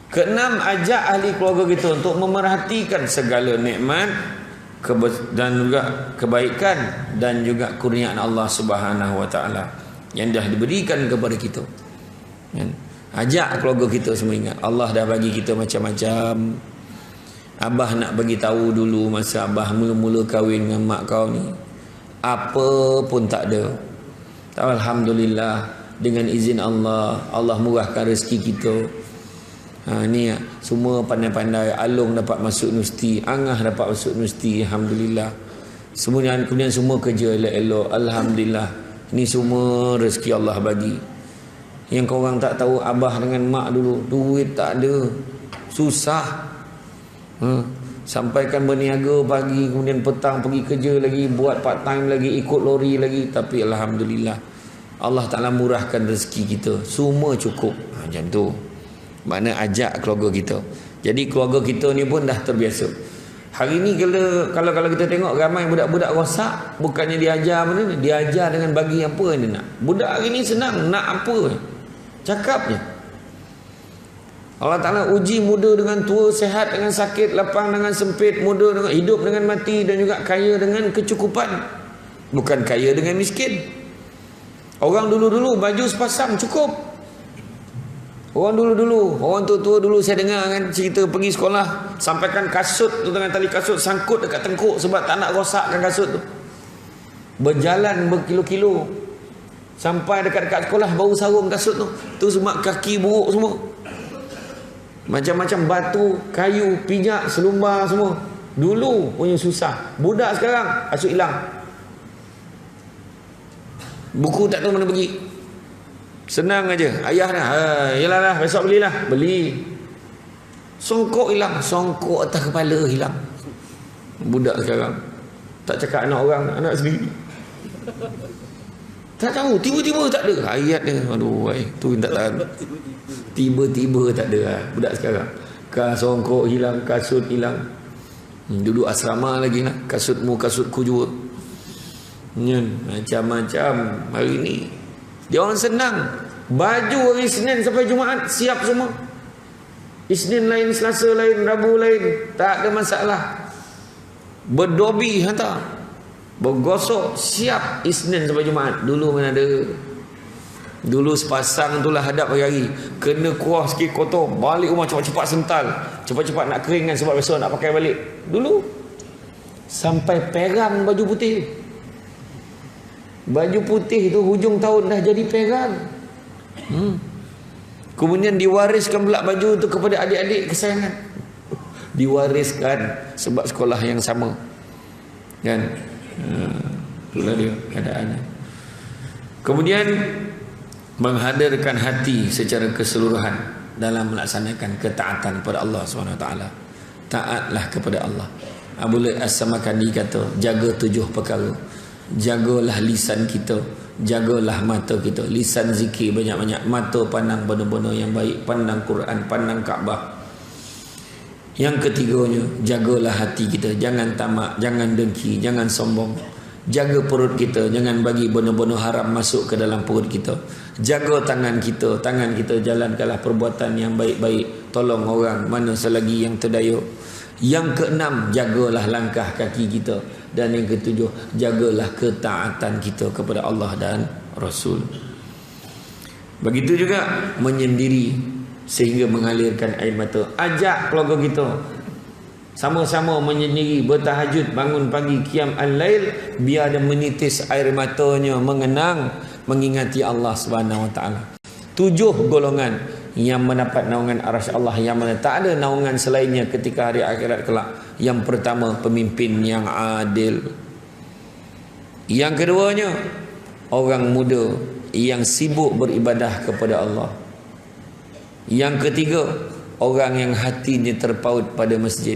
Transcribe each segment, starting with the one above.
Keenam, ajak ahli keluarga kita untuk memerhatikan segala nikmat dan juga kebaikan dan juga kurniaan Allah Subhanahu wa taala yang dah diberikan kepada kita. Kan? Ajak keluarga kita semua ingat Allah dah bagi kita macam-macam. Abah nak bagi tahu dulu masa abah mula-mula kahwin dengan mak kau ni, apa pun tak ada. Alhamdulillah, dengan izin Allah, Allah murahkan rezeki kita. Ni semua pandai-pandai. Alung dapat masuk universiti, Angah dapat masuk universiti, alhamdulillah. Kemudian semua kerja elok-elok, alhamdulillah. Ini semua rezeki Allah bagi. Yang korang tak tahu, abah dengan mak dulu duit tak ada, susah. Sampaikan berniaga pagi, kemudian petang pergi kerja lagi, buat part time lagi, ikut lori lagi. Tapi alhamdulillah, Allah Ta'ala murahkan rezeki kita, semua cukup. Macam tu. Makna ajak keluarga kita. Jadi keluarga kita ni pun dah terbiasa. Hari ni kalau kita tengok ramai budak-budak rosak, bukannya diajar benda ni, diajar dengan bagi apa yang dia nak. Budak hari ni senang, nak apa cakap je. Allah Ta'ala uji muda dengan tua, sehat dengan sakit, lapang dengan sempit, muda dengan hidup dengan mati, dan juga kaya dengan kecukupan. Bukan kaya dengan miskin. Orang dulu-dulu baju sepasang cukup. Orang dulu-dulu, orang tua-tua dulu saya dengar kan cerita pergi sekolah, sampaikan kasut tu dengan tali kasut sangkut dekat tengkuk sebab tak nak rosakkan kasut tu. Berjalan berkilo-kilo sampai dekat-dekat sekolah baru sarung kasut tu. Tu sebab kaki buruk semua. Macam-macam batu, kayu, pijak, selumbar semua. Dulu punya susah. Budak sekarang kasut hilang. Buku tak tahu mana pergi. Senang aja. Ayah dah, yalah lah, besok belilah. Beli. Songkok hilang. Songkok atas kepala hilang. Budak sekarang. Tak cakap anak orang, anak sendiri. Tak tahu, tiba-tiba tak ada. Ayat dia, aduh, tu tak tahan. Tiba-tiba tak ada budak sekarang. Songkok hilang, kasut hilang. Duduk asrama lagi lah. Kasutmu, kasutku juga. Macam-macam hari ni. Dia orang senang. Baju hari Senin sampai Jumaat siap semua. Isnin lain, Selasa lain, Rabu lain, tak ada masalah. Berdobi hantar, bergosok siap Isnin sampai Jumaat. Dulu mana ada. Dulu sepasang itulah hadap hari-hari. Kena kuah sikit kotor, balik rumah cepat-cepat sental, cepat-cepat nak keringkan sebab besok nak pakai balik. Dulu sampai perang baju putih. Baju putih tu hujung tahun dah jadi perang. Kemudian diwariskan pula baju tu kepada adik-adik kesayangan. Diwariskan sebab sekolah yang sama. Kan? Itulah dia keadaannya. Kemudian menghadirkan hati secara keseluruhan dalam melaksanakan ketaatan kepada Allah SWT. Taatlah kepada Allah. Abdul As-Samarkandi kata, jaga 7 perkara. Jagalah lisan kita, jagalah mata kita. Lisan zikir banyak-banyak, mata pandang benda-benda yang baik, pandang Quran, pandang Kaabah. Yang ketiganya, jagalah hati kita. Jangan tamak, jangan dengki, jangan sombong. Jaga perut kita, jangan bagi benda-benda haram masuk ke dalam perut kita. Jaga tangan kita jalankanlah perbuatan yang baik-baik. Tolong orang mana selagi yang terdaya. Yang keenam, jagalah langkah kaki kita. Dan yang ketujuh, jagalah ketaatan kita kepada Allah dan Rasul. Begitu juga menyendiri sehingga mengalirkan air mata. Ajak keluarga kita sama-sama menyendiri, bertahajud, bangun pagi, qiyam al-lail, biar dia menitis air matanya mengenang, mengingati Allah Subhanahu wa taala. 7 golongan yang mendapat naungan arasy Allah, yang mana tak ada naungan selainnya ketika hari akhirat kelak. Yang pertama, pemimpin yang adil. Yang keduanya, orang muda yang sibuk beribadah kepada Allah. Yang ketiga, orang yang hatinya terpaut pada masjid.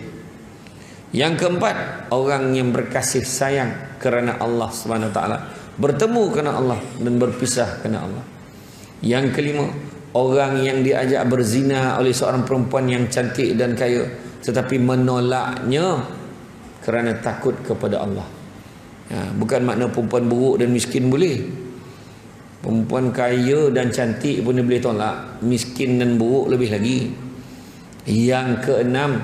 Yang keempat, orang yang berkasih sayang kerana Allah Subhanahu wa taala, bertemu kerana Allah dan berpisah kerana Allah. Yang kelima, orang yang diajak berzina oleh seorang perempuan yang cantik dan kaya, tetapi menolaknya kerana takut kepada Allah. Bukan makna perempuan buruk dan miskin boleh. Perempuan kaya dan cantik pun dia boleh tolak. Miskin dan buruk lebih lagi. Yang keenam,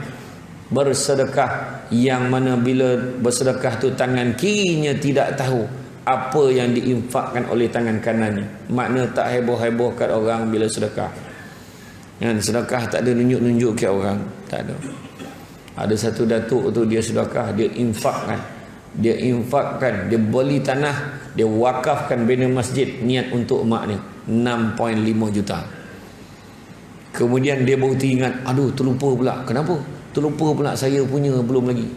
bersedekah, yang mana bila bersedekah tu tangan kirinya tidak tahu apa yang diinfakkan oleh tangan kanannya. Makna tak heboh-heboh kat orang bila sedekah. Kan sedekah tak ada nunjuk-nunjuk ke orang, tak ada. Ada satu datuk tu dia sedekah, dia infakkan, dia beli tanah, dia wakafkan bina masjid niat untuk mak dia 6.5 juta. Kemudian dia baru teringat, aduh terlupa pula. Kenapa? Terlupa pula saya punya belum lagi.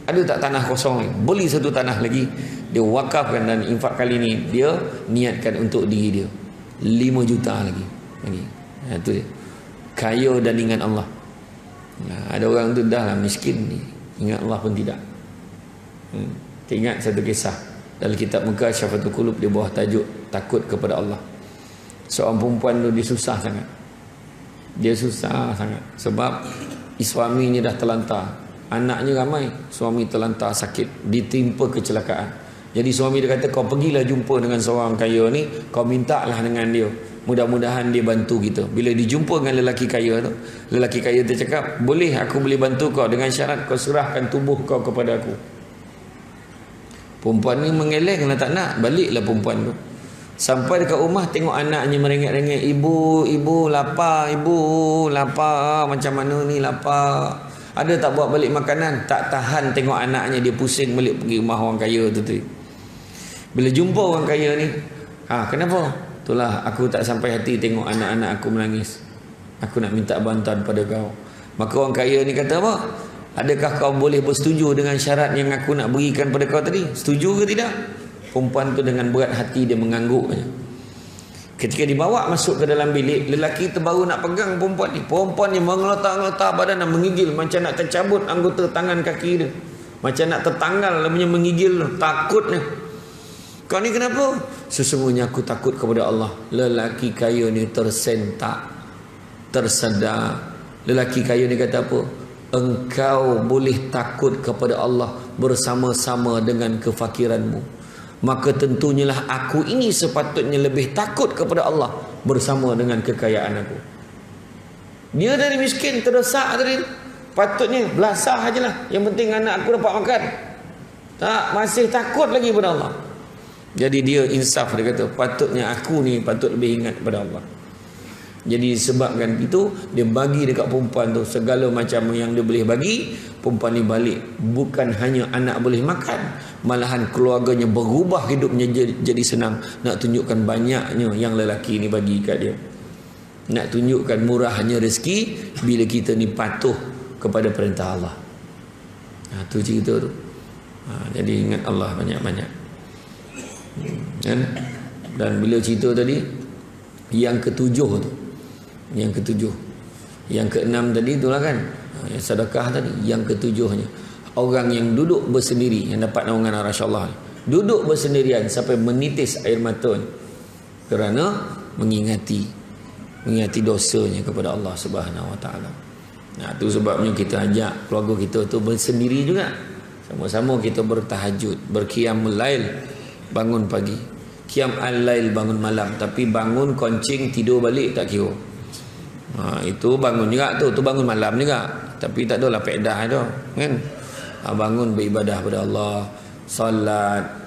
Ada tak tanah kosong ni? Beli satu tanah lagi, dia wakafkan, dan infak kali ni dia niatkan untuk diri dia 5 juta lagi. Itu dia. Kaya dan ingat Allah. Ada orang tu dah lah miskin ni, ingat Allah pun tidak. Ingat satu kisah dalam kitab Mekah Syafatul Qulub, di bawah tajuk takut kepada Allah. Seorang perempuan tu dia susah sangat. Dia susah sangat sebab suaminya dah terlantar, anaknya ramai, suami terlantar sakit, ditimpa kecelakaan. Jadi suami dia kata, kau pergilah jumpa dengan seorang kaya ni, kau mintalah dengan dia, mudah-mudahan dia bantu kita. Bila dijumpa dengan lelaki kaya tu, lelaki kaya tu cakap, boleh, aku boleh bantu kau dengan syarat kau serahkan tubuh kau kepada aku. Perempuan ni mengeleng lah, tak nak. Baliklah perempuan tu. Sampai dekat rumah tengok anaknya merengek-rengek, ibu lapar, ibu lapar, macam mana ni lapar, ada tak buat balik makanan? Tak tahan tengok anaknya, dia pusing balik pergi rumah orang kaya tu. Bila jumpa orang kaya ni, kenapa? Itulah aku tak sampai hati tengok anak-anak aku menangis, aku nak minta bantuan pada kau. Maka orang kaya ni kata apa? Adakah kau boleh bersetuju dengan syarat yang aku nak berikan pada kau tadi? Setuju ke tidak? Perempuan tu dengan berat hati dia mengangguk saja. Ketika dibawa masuk ke dalam bilik, lelaki tu baru nak pegang perempuan ni. Perempuan ni mengelotak-ngelotak badan dan menggigil macam nak tercabut anggota tangan kaki dia. Macam nak tertanggal, punya menggigil, takutnya. Kau ni kenapa? Sesungguhnya aku takut kepada Allah. Lelaki kaya ni tersentak, tersedar. Lelaki kaya ni kata apa? Engkau boleh takut kepada Allah bersama-sama dengan kefakiranmu, maka tentunya lah aku ini sepatutnya lebih takut kepada Allah bersama dengan kekayaan aku. Dia dari miskin, terdesak tadi, patutnya belasah ajalah, yang penting anak aku dapat makan. Tak, masih takut lagi kepada Allah. Jadi dia insaf, dia kata patutnya aku ni patut lebih ingat kepada Allah. Jadi sebabkan itu, dia bagi dekat perempuan tu segala macam yang dia boleh bagi. Perempuan ni balik, bukan hanya anak boleh makan, malahan keluarganya berubah hidupnya jadi senang. Nak tunjukkan banyaknya yang lelaki ni bagi kat dia. Nak tunjukkan murahnya rezeki bila kita ni patuh kepada perintah Allah. Tu cerita tu. Jadi ingat Allah banyak-banyak. Dan bila cerita tadi, yang ketujuh tu, yang keenam tadi itulah kan, yang sedekah tadi. Yang ketujuhnya, orang yang duduk bersendiri, yang dapat naungan arasy Allah, duduk bersendirian sampai menitis air mata kerana mengingati dosanya kepada Allah Subhanahu Wa Taala. Itu sebabnya kita ajak keluarga kita tu bersendiri juga, sama-sama kita bertahajud, berqiyamul lail, bangun pagi, qiyam al-lail bangun malam, tapi bangun koncing tidur balik tak kira. Itu bangun juga tu bangun malam juga, tapi tak adalah faedah tu kan. Bangun beribadah pada Allah, salat,